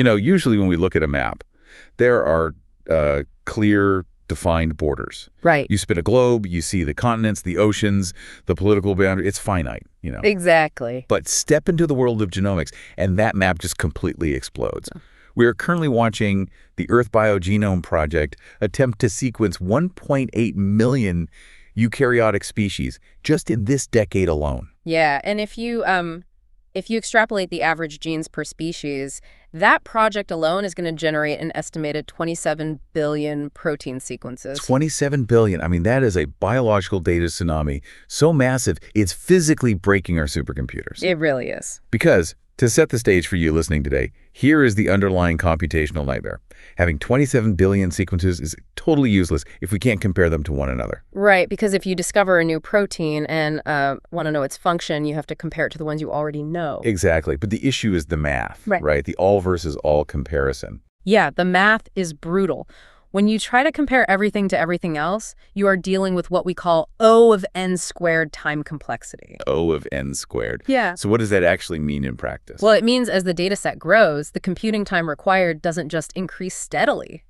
Usually when we look at a map, there are clear, defined borders. Right. You spin a globe, you see the continents, the oceans, the political boundary. It's finite. Exactly. But step into the world of genomics, and that map just completely explodes. We are currently watching the Earth BioGenome project attempt to sequence 1.8 million eukaryotic species just in this decade alone. Yeah, and if you extrapolate the average genes per species, that project alone is going to generate an estimated 27 billion protein sequences. 27 billion. I mean, that is a biological data tsunami so massive, it's physically breaking our supercomputers. It really is. Because, to set the stage for you listening today, here is the underlying computational nightmare. Having 27 billion sequences is totally useless if we can't compare them to one another. Right, because if you discover a new protein and want to know its function, you have to compare it to the ones you already know. Exactly, but the issue is the math, right? The all versus all comparison. Yeah, the math is brutal. When you try to compare everything to everything else, you are dealing with what we call O of n squared time complexity. O of n squared. Yeah. So what does that actually mean in practice? Well, it means as the data set grows, the computing time required doesn't just increase steadily,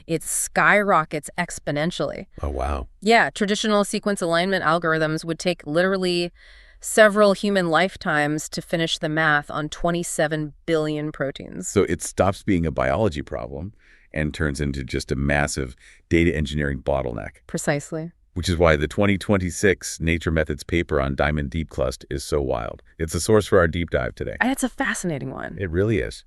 it skyrockets exponentially. Oh, wow. Yeah, traditional sequence alignment algorithms would take literally several human lifetimes to finish the math on 27 billion proteins. So it stops being a biology problem and turns into just a massive data engineering bottleneck. Precisely. Which is why the 2026 Nature Methods paper on DIAMOND DeepClust is so wild. It's the source for our deep dive today. And it's a fascinating one. It really is.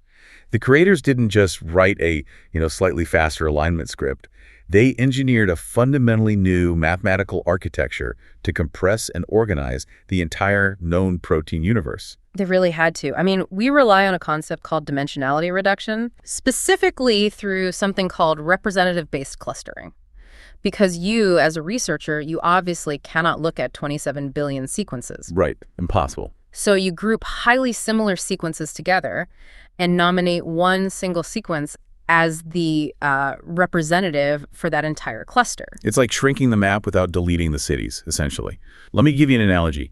The creators didn't just write a, slightly faster alignment script. They engineered a fundamentally new mathematical architecture to compress and organize the entire known protein universe. They really had to. I mean, we rely on a concept called dimensionality reduction, specifically through something called representative-based clustering. Because you, as a researcher, you obviously cannot look at 27 billion sequences. Right. Impossible. So you group highly similar sequences together and nominate one single sequence as the representative for that entire cluster. It's like shrinking the map without deleting the cities, essentially. Let me give you an analogy.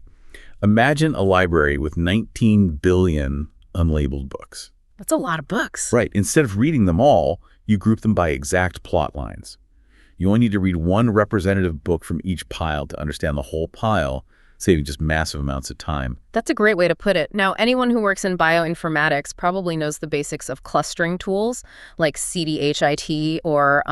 Imagine a library with 19 billion unlabeled books. That's a lot of books. Right. Instead of reading them all, you group them by exact plot lines. You only need to read one representative book from each pile to understand the whole pile, saving just massive amounts of time. That's a great way to put it. Now, anyone who works in bioinformatics probably knows the basics of clustering tools like CDHIT or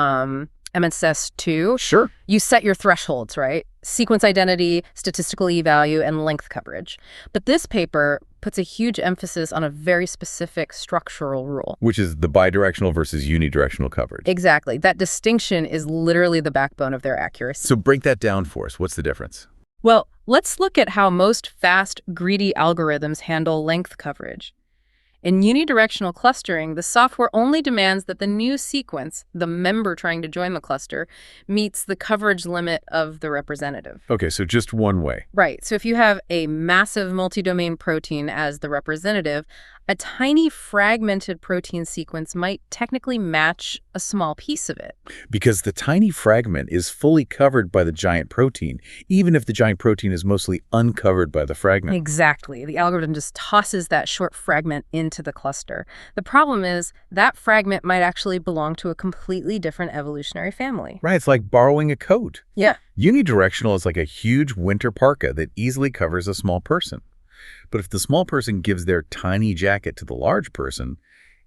MSS2. Sure. You set your thresholds, right? Sequence identity, statistical e-value, and length coverage. But this paper puts a huge emphasis on a very specific structural rule. Which is the bidirectional versus unidirectional coverage. Exactly. That distinction is literally the backbone of their accuracy. So break that down for us. What's the difference? Well, let's look at how most fast, greedy algorithms handle length coverage. In unidirectional clustering, the software only demands that the new sequence, the member trying to join the cluster, meets the coverage limit of the representative. Okay, so just one way. Right. So if you have a massive multi-domain protein as the representative, a tiny fragmented protein sequence might technically match a small piece of it. Because the tiny fragment is fully covered by the giant protein, even if the giant protein is mostly uncovered by the fragment. Exactly. The algorithm just tosses that short fragment into the cluster. The problem is that fragment might actually belong to a completely different evolutionary family. Right, it's like borrowing a coat. Yeah. Unidirectional is like a huge winter parka that easily covers a small person. But if the small person gives their tiny jacket to the large person,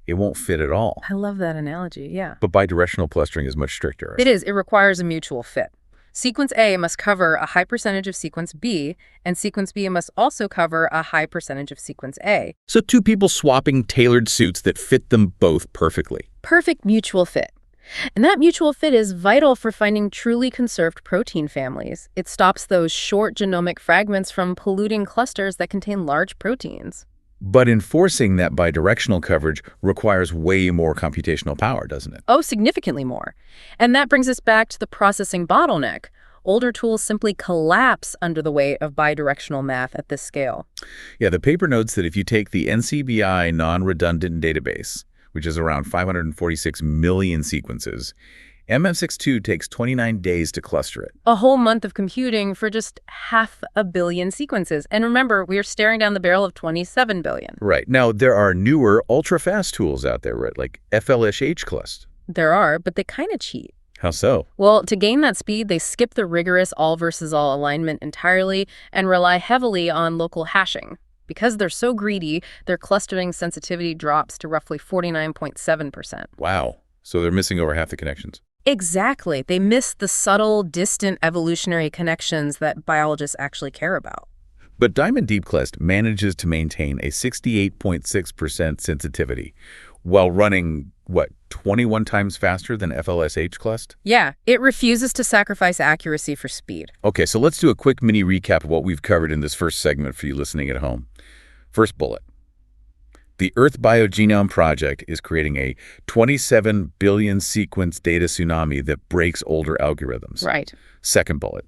it won't fit at all. I love that analogy, yeah. But bidirectional clustering is much stricter. It is. It requires a mutual fit. Sequence A must cover a high percentage of sequence B, and sequence B must also cover a high percentage of sequence A. So two people swapping tailored suits that fit them both perfectly. Perfect mutual fit. And that mutual fit is vital for finding truly conserved protein families. It stops those short genomic fragments from polluting clusters that contain large proteins. But enforcing that bidirectional coverage requires way more computational power, doesn't it? Oh, significantly more. And that brings us back to the processing bottleneck. Older tools simply collapse under the weight of bidirectional math at this scale. Yeah, the paper notes that if you take the NCBI non-redundant database, which is around 546 million sequences, MM62 takes 29 days to cluster it. A whole month of computing for just 500 million sequences. And remember, we are staring down the barrel of 27 billion. Right. Now, there are newer, ultra-fast tools out there, right, like FLSH-CLUST. There are, but they kind of cheat. How so? Well, to gain that speed, they skip the rigorous all versus all alignment entirely and rely heavily on local hashing. Because they're so greedy, their clustering sensitivity drops to roughly 49.7%. Wow. So they're missing over half the connections. Exactly. They miss the subtle, distant evolutionary connections that biologists actually care about. But DIAMOND DeepClust manages to maintain a 68.6% sensitivity while running, 21 times faster than FLSH-CLUST? Yeah, it refuses to sacrifice accuracy for speed. Okay, so let's do a quick mini recap of what we've covered in this first segment for you listening at home. First bullet. The Earth BioGenome project is creating a 27 billion sequence data tsunami that breaks older algorithms. Right. Second bullet.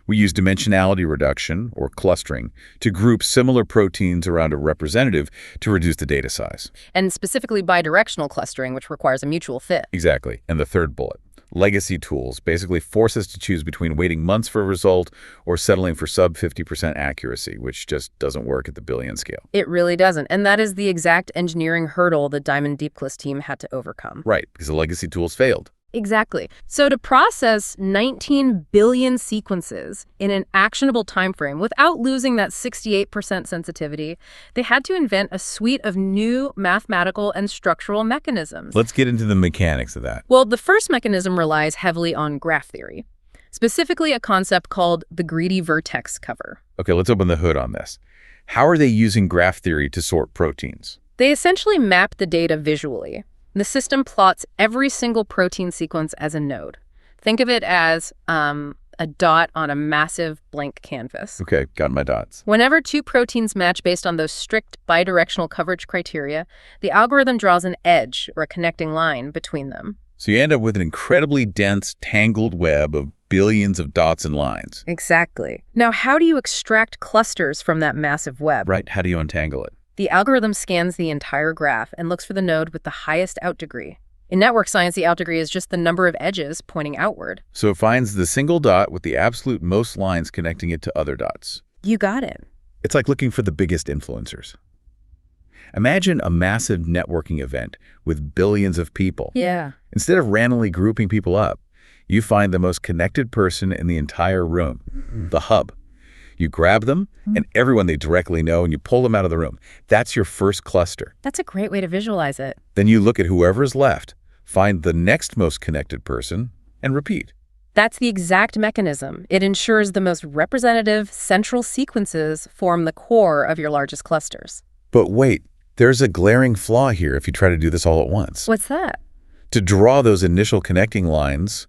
We use dimensionality reduction, or clustering, to group similar proteins around a representative to reduce the data size. And specifically bidirectional clustering, which requires a mutual fit. Exactly. And the third bullet. Legacy tools basically force us to choose between waiting months for a result or settling for sub 50% accuracy, which just doesn't work at the billion scale. It really doesn't. And that is the exact engineering hurdle the DIAMOND DeepClust team had to overcome. Right, because the legacy tools failed. Exactly. So to process 19 billion sequences in an actionable time frame without losing that 68% sensitivity, they had to invent a suite of new mathematical and structural mechanisms. Let's get into the mechanics of that. Well, the first mechanism relies heavily on graph theory, specifically a concept called the greedy vertex cover. Okay, let's open the hood on this. How are they using graph theory to sort proteins? They essentially map the data visually. The system plots every single protein sequence as a node. Think of it as a dot on a massive blank canvas. Okay, got my dots. Whenever two proteins match based on those strict bidirectional coverage criteria, the algorithm draws an edge or a connecting line between them. So you end up with an incredibly dense, tangled web of billions of dots and lines. Exactly. Now, how do you extract clusters from that massive web? Right, how do you untangle it? The algorithm scans the entire graph and looks for the node with the highest out degree. In network science, the out degree is just the number of edges pointing outward. So it finds the single dot with the absolute most lines connecting it to other dots. You got it. It's like looking for the biggest influencers. Imagine a massive networking event with billions of people. Yeah. Instead of randomly grouping people up, you find the most connected person in the entire room, the hub. You grab them and everyone they directly know and you pull them out of the room. That's your first cluster. That's a great way to visualize it. Then you look at whoever's left, find the next most connected person, and repeat. That's the exact mechanism. It ensures the most representative central sequences form the core of your largest clusters. But wait, there's a glaring flaw here if you try to do this all at once. What's that? To draw those initial connecting lines,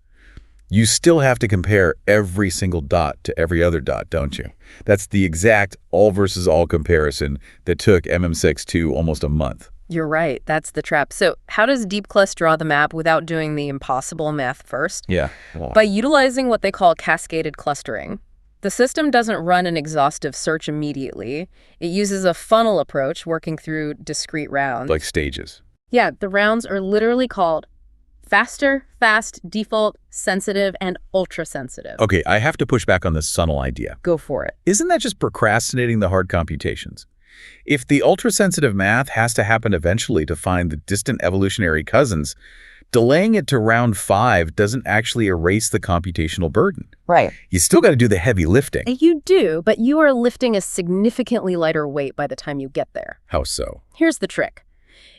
you still have to compare every single dot to every other dot, don't you? That's the exact all versus all comparison that took MM62 almost a month. You're right. That's the trap. So how does DeepClust draw the map without doing the impossible math first? Yeah. By utilizing what they call cascaded clustering. The system doesn't run an exhaustive search immediately. It uses a funnel approach working through discrete rounds. Like stages. Yeah, the rounds are literally called faster, fast, default, sensitive, and ultra-sensitive. Okay, I have to push back on this subtle idea. Go for it. Isn't that just procrastinating the hard computations? If the ultra-sensitive math has to happen eventually to find the distant evolutionary cousins, delaying it to round 5 doesn't actually erase the computational burden. Right. You still got to do the heavy lifting. You do, but you are lifting a significantly lighter weight by the time you get there. How so? Here's the trick.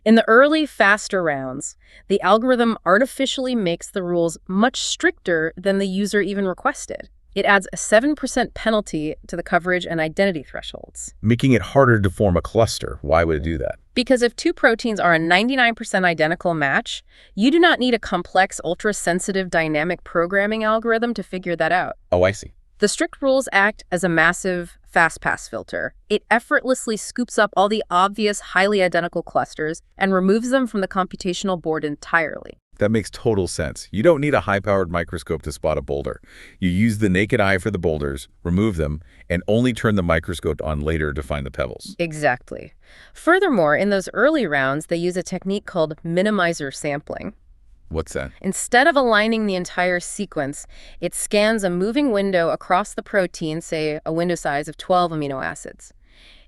In the early, faster rounds, the algorithm artificially makes the rules much stricter than the user even requested. It adds a 7% penalty to the coverage and identity thresholds. Making it harder to form a cluster. Why would it do that? Because if two proteins are a 99% identical match, you do not need a complex, ultra-sensitive dynamic programming algorithm to figure that out. Oh, I see. The strict rules act as a massive fast-pass filter. It effortlessly scoops up all the obvious, highly identical clusters and removes them from the computational board entirely. That makes total sense. You don't need a high-powered microscope to spot a boulder. You use the naked eye for the boulders, remove them, and only turn the microscope on later to find the pebbles. Exactly. Furthermore, in those early rounds, they use a technique called minimizer sampling. What's that? Instead of aligning the entire sequence, it scans a moving window across the protein, say a window size of 12 amino acids.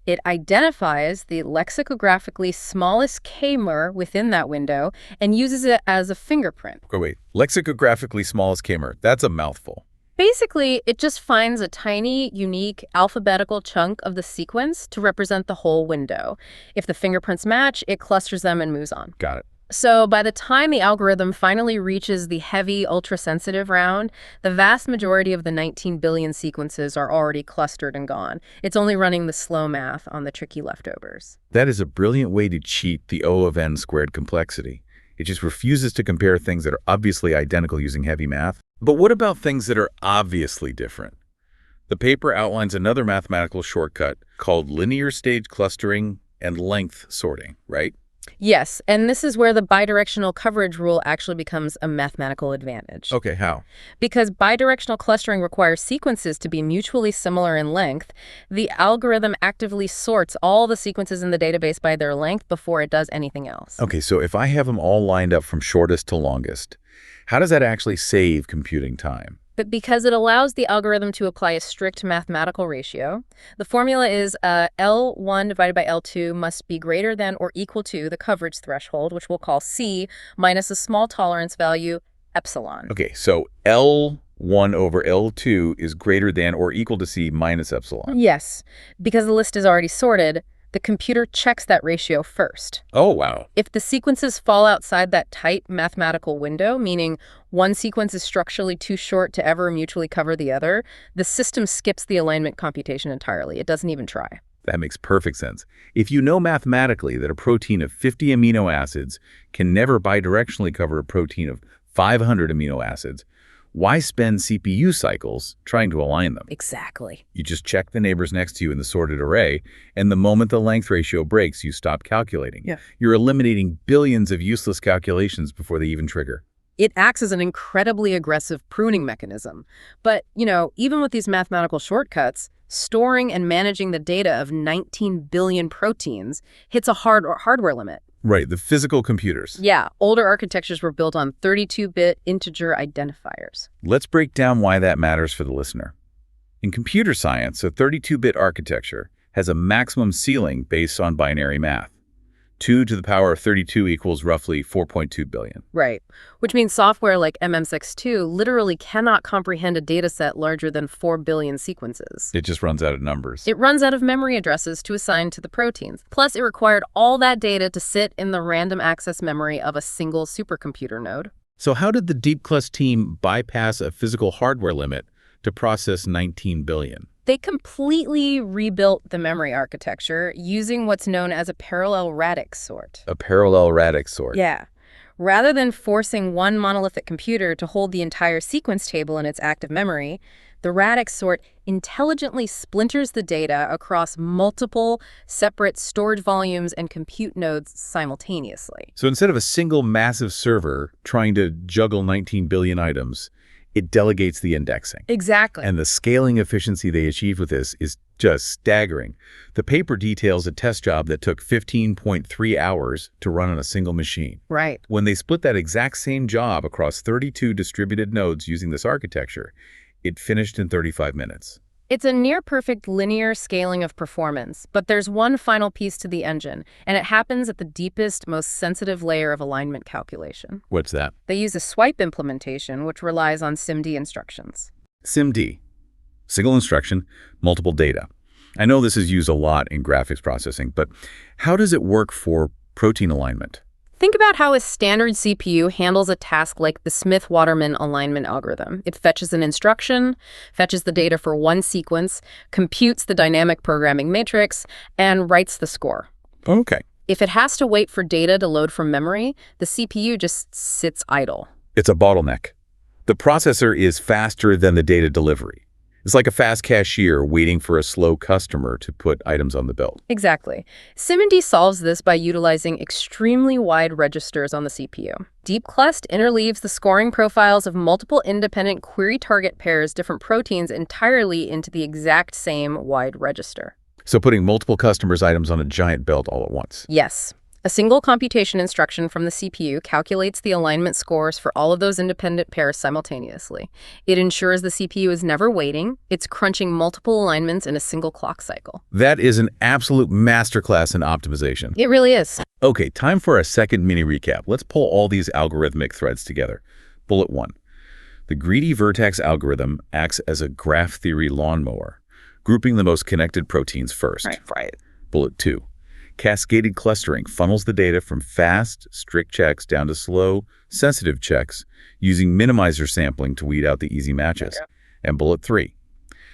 It identifies the lexicographically smallest k-mer within that window and uses it as a fingerprint. Wait. Lexicographically smallest k-mer. That's a mouthful. Basically, it just finds a tiny, unique, alphabetical chunk of the sequence to represent the whole window. If the fingerprints match, it clusters them and moves on. Got it. So by the time the algorithm finally reaches the heavy, ultra-sensitive round, the vast majority of the 19 billion sequences are already clustered and gone. It's only running the slow math on the tricky leftovers. That is a brilliant way to cheat the O of n squared complexity. It just refuses to compare things that are obviously identical using heavy math. But what about things that are obviously different? The paper outlines another mathematical shortcut called linear stage clustering and length sorting, right? Yes, and this is where the bidirectional coverage rule actually becomes a mathematical advantage. Okay, how? Because bidirectional clustering requires sequences to be mutually similar in length, the algorithm actively sorts all the sequences in the database by their length before it does anything else. Okay, so if I have them all lined up from shortest to longest, how does that actually save computing time? But because it allows the algorithm to apply a strict mathematical ratio, the formula is L1 divided by L2 must be greater than or equal to the coverage threshold, which we'll call C, minus a small tolerance value, epsilon. Okay, so L1 over L2 is greater than or equal to C minus epsilon. Yes, because the list is already sorted, the computer checks that ratio first. Oh, wow. If the sequences fall outside that tight mathematical window, meaning one sequence is structurally too short to ever mutually cover the other, the system skips the alignment computation entirely. It doesn't even try. That makes perfect sense. If you know mathematically that a protein of 50 amino acids can never bidirectionally cover a protein of 500 amino acids, why spend CPU cycles trying to align them? Exactly. You just check the neighbors next to you in the sorted array, and the moment the length ratio breaks, you stop calculating. Yeah. You're eliminating billions of useless calculations before they even trigger. It acts as an incredibly aggressive pruning mechanism. But, even with these mathematical shortcuts, storing and managing the data of 19 billion proteins hits a hardware limit. Right, the physical computers. Yeah, older architectures were built on 32-bit integer identifiers. Let's break down why that matters for the listener. In computer science, a 32-bit architecture has a maximum ceiling based on binary math. 2 to the power of 32 equals roughly 4.2 billion. Right, which means software like MM62 literally cannot comprehend a dataset larger than 4 billion sequences. It just runs out of numbers. It runs out of memory addresses to assign to the proteins. Plus, it required all that data to sit in the random access memory of a single supercomputer node. So how did the DeepClust team bypass a physical hardware limit to process 19 billion? They completely rebuilt the memory architecture using what's known as a parallel radix sort. A parallel radix sort. Yeah. Rather than forcing one monolithic computer to hold the entire sequence table in its active memory, the radix sort intelligently splinters the data across multiple separate storage volumes and compute nodes simultaneously. So instead of a single massive server trying to juggle 19 billion items, it delegates the indexing. Exactly. And the scaling efficiency they achieve with this is just staggering. The paper details a test job that took 15.3 hours to run on a single machine. Right. When they split that exact same job across 32 distributed nodes using this architecture, it finished in 35 minutes. It's a near-perfect linear scaling of performance, but there's one final piece to the engine, and it happens at the deepest, most sensitive layer of alignment calculation. What's that? They use a swipe implementation, which relies on SIMD instructions. SIMD. Single instruction, multiple data. I know this is used a lot in graphics processing, but how does it work for protein alignment? Think about how a standard CPU handles a task like the Smith-Waterman alignment algorithm. It fetches an instruction, fetches the data for one sequence, computes the dynamic programming matrix, and writes the score. Okay. If it has to wait for data to load from memory, the CPU just sits idle. It's a bottleneck. The processor is faster than the data delivery. It's like a fast cashier waiting for a slow customer to put items on the belt. Exactly. SIMD solves this by utilizing extremely wide registers on the CPU. DeepClust interleaves the scoring profiles of multiple independent query target pairs, different proteins, entirely into the exact same wide register. So putting multiple customers' items on a giant belt all at once. Yes. A single computation instruction from the CPU calculates the alignment scores for all of those independent pairs simultaneously. It ensures the CPU is never waiting. It's crunching multiple alignments in a single clock cycle. That is an absolute masterclass in optimization. It really is. Okay, time for a second mini recap. Let's pull all these algorithmic threads together. Bullet 1. The greedy vertex algorithm acts as a graph theory lawnmower, grouping the most connected proteins first. Right. Bullet 2. Cascaded clustering funnels the data from fast, strict checks down to slow, sensitive checks, using minimizer sampling to weed out the easy matches. And bullet 3.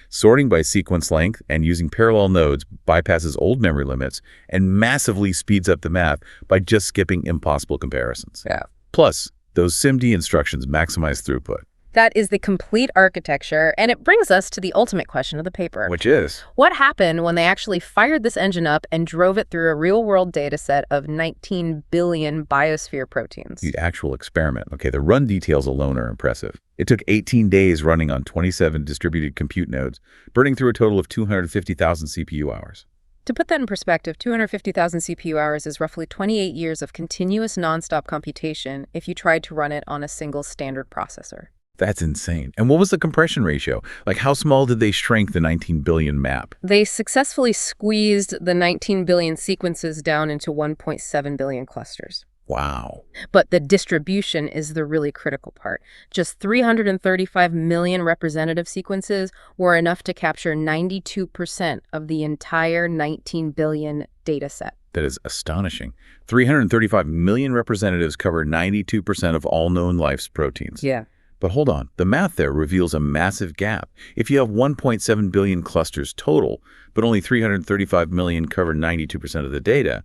Sorting by sequence length and using parallel nodes bypasses old memory limits and massively speeds up the math by just skipping impossible comparisons. Plus, those SIMD instructions maximize throughput. That is the complete architecture, and it brings us to the ultimate question of the paper. Which is? What happened when they actually fired this engine up and drove it through a real-world data set of 19 billion biosphere proteins? The actual experiment. Okay, the run details alone are impressive. It took 18 days running on 27 distributed compute nodes, burning through a total of 250,000 CPU hours. To put that in perspective, 250,000 CPU hours is roughly 28 years of continuous nonstop computation if you tried to run it on a single standard processor. That's insane. And what was the compression ratio? Like, how small did they shrink the 19 billion map? They successfully squeezed the 19 billion sequences down into 1.7 billion clusters. Wow. But the distribution is the really critical part. Just 335 million representative sequences were enough to capture 92% of the entire 19 billion data set. That is astonishing. 335 million representatives cover 92% of all known life's proteins. Yeah. But hold on, the math there reveals a massive gap. If you have 1.7 billion clusters total, but only 335 million cover 92% of the data,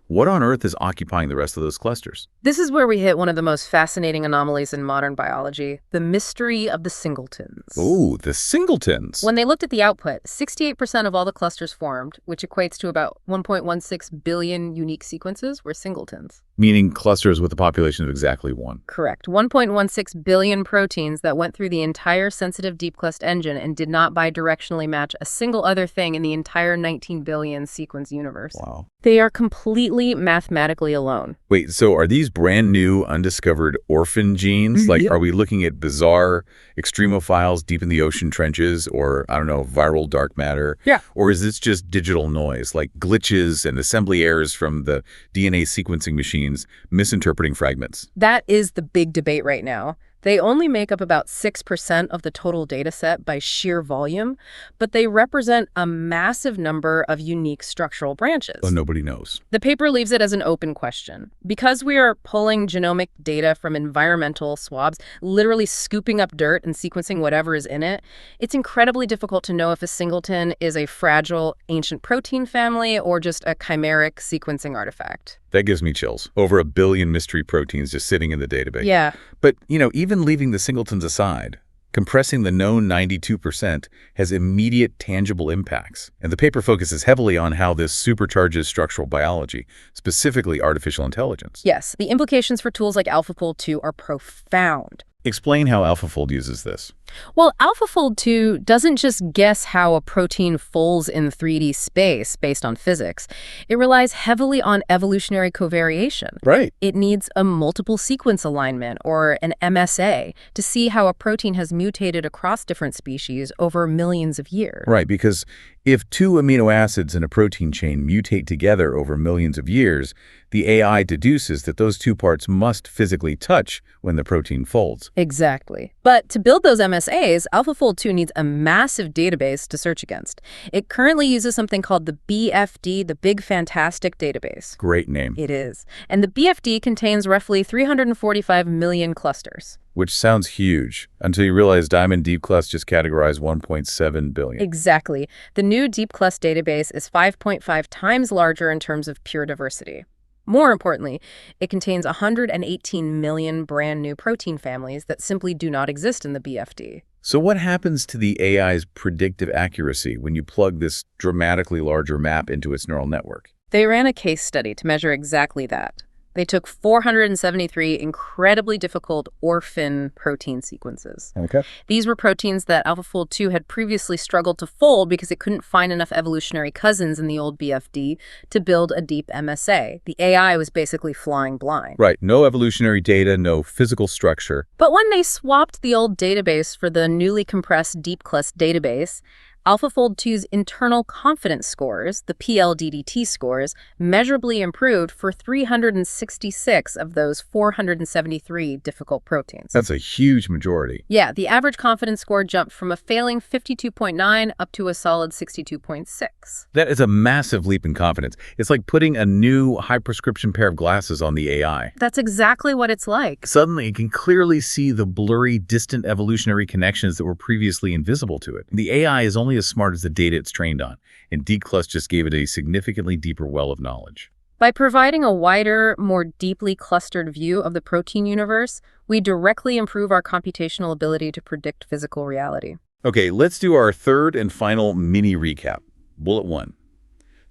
what on earth is occupying the rest of those clusters? This is where we hit one of the most fascinating anomalies in modern biology, the mystery of the singletons. Ooh, the singletons. When they looked at the output, 68% of all the clusters formed, which equates to about 1.16 billion unique sequences, were singletons. Meaning clusters with a population of exactly one. Correct. 1.16 billion proteins that went through the entire sensitive DeepClust engine and did not bidirectionally match a single other thing in the entire 19 billion sequence universe. Wow. They are completely mathematically alone. Wait, so are these brand new, undiscovered orphan genes? Like, are we looking at bizarre extremophiles deep in the ocean trenches or, I don't know, viral dark matter? Yeah. Or is this just digital noise, like glitches and assembly errors from the DNA sequencing machines misinterpreting fragments? That is the big debate right now. They only make up about 6% of the total data set by sheer volume, but they represent a massive number of unique structural branches. Oh, nobody knows. The paper leaves it as an open question. Because we are pulling genomic data from environmental swabs, literally scooping up dirt and sequencing whatever is in it, it's incredibly difficult to know if a singleton is a fragile ancient protein family or just a chimeric sequencing artifact. That gives me chills. Over 1 billion mystery proteins just sitting in the database. Yeah. But, even leaving the singletons aside, compressing the known 92% has immediate tangible impacts. And the paper focuses heavily on how this supercharges structural biology, specifically artificial intelligence. Yes, the implications for tools like AlphaFold 2 are profound. Explain how AlphaFold uses this. Well, AlphaFold 2 doesn't just guess how a protein folds in 3D space based on physics. It relies heavily on evolutionary covariation. Right. It needs a multiple sequence alignment, or an MSA, to see how a protein has mutated across different species over millions of years. Right, because if 2 amino acids in a protein chain mutate together over millions of years, the AI deduces that those 2 parts must physically touch when the protein folds. Exactly. But to build those MSAs, AlphaFold 2 needs a massive database to search against. It currently uses something called the BFD, the Big Fantastic Database. Great name. It is. And the BFD contains roughly 345 million clusters. Which sounds huge, until you realize DIAMOND DeepClust just categorized 1.7 billion. Exactly. The new DeepClust database is 5.5 times larger in terms of pure diversity. More importantly, it contains 118 million brand new protein families that simply do not exist in the BFD. So what happens to the AI's predictive accuracy when you plug this dramatically larger map into its neural network? They ran a case study to measure exactly that. They took 473 incredibly difficult orphan protein sequences. Okay. These were proteins that AlphaFold 2 had previously struggled to fold because it couldn't find enough evolutionary cousins in the old BFD to build a deep MSA. The AI was basically flying blind. Right. No evolutionary data, no physical structure. But when they swapped the old database for the newly compressed DeepClust database, AlphaFold 2's internal confidence scores, the PLDDT scores, measurably improved for 366 of those 473 difficult proteins. That's a huge majority. Yeah, the average confidence score jumped from a failing 52.9 up to a solid 62.6. That is a massive leap in confidence. It's like putting a new high-prescription pair of glasses on the AI. That's exactly what it's like. Suddenly, it can clearly see the blurry, distant evolutionary connections that were previously invisible to it. The AI is only as smart as the data it's trained on, and DeepClust just gave it a significantly deeper well of knowledge. By providing a wider, more deeply clustered view of the protein universe, we directly improve our computational ability to predict physical reality. Okay, let's do our third and final mini recap. Bullet 1.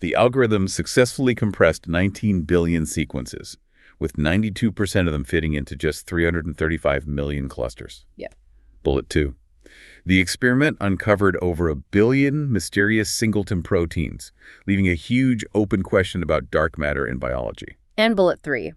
The algorithm successfully compressed 19 billion sequences, with 92% of them fitting into just 335 million clusters. Yeah. Bullet 2. The experiment uncovered over 1 billion mysterious singleton proteins, leaving a huge open question about dark matter in biology. And bullet 3.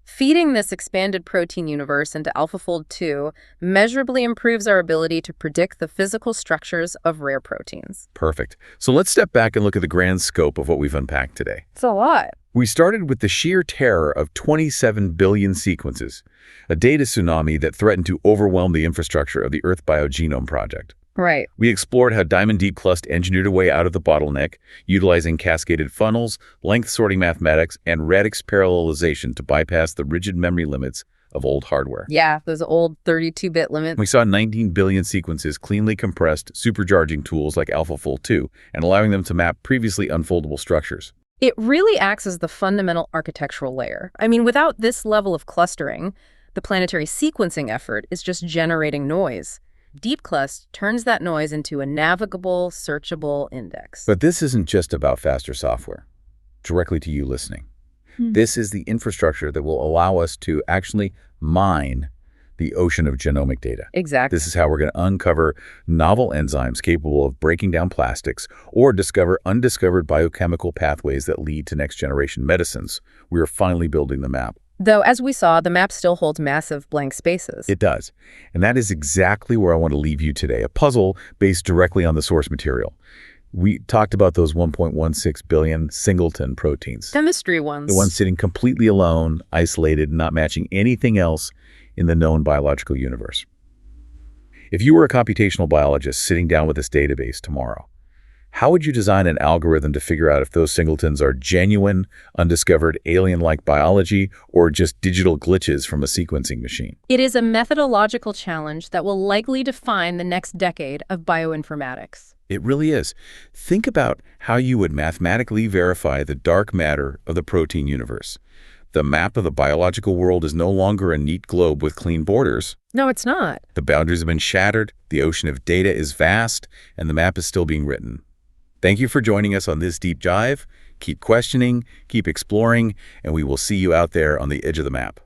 Feeding this expanded protein universe into AlphaFold 2 measurably improves our ability to predict the physical structures of rare proteins. Perfect. So let's step back and look at the grand scope of what we've unpacked today. It's a lot. We started with the sheer terror of 27 billion sequences, a data tsunami that threatened to overwhelm the infrastructure of the Earth BioGenome project. Right. We explored how DIAMOND DeepClust engineered a way out of the bottleneck, utilizing cascaded funnels, length sorting mathematics, and radix parallelization to bypass the rigid memory limits of old hardware. Yeah, those old 32-bit limits. We saw 19 billion sequences cleanly compressed, supercharging tools like AlphaFold 2 and allowing them to map previously unfoldable structures. It really acts as the fundamental architectural layer. I mean, without this level of clustering, the planetary sequencing effort is just generating noise. DeepClust turns that noise into a navigable, searchable index. But this isn't just about faster software. Directly to you listening. This is the infrastructure that will allow us to actually mine the ocean of genomic data. Exactly. This is how we're going to uncover novel enzymes capable of breaking down plastics or discover undiscovered biochemical pathways that lead to next-generation medicines. We are finally building the map. Though, as we saw, the map still holds massive blank spaces. It does. And that is exactly where I want to leave you today, a puzzle based directly on the source material. We talked about those 1.16 billion singleton proteins. Chemistry ones. The ones sitting completely alone, isolated, not matching anything else in the known biological universe. If you were a computational biologist sitting down with this database tomorrow, how would you design an algorithm to figure out if those singletons are genuine, undiscovered, alien-like biology or just digital glitches from a sequencing machine? It is a methodological challenge that will likely define the next decade of bioinformatics. It really is. Think about how you would mathematically verify the dark matter of the protein universe. The map of the biological world is no longer a neat globe with clean borders. No, it's not. The boundaries have been shattered, the ocean of data is vast, and the map is still being written. Thank you for joining us on this deep dive. Keep questioning, keep exploring, and we will see you out there on the edge of the map.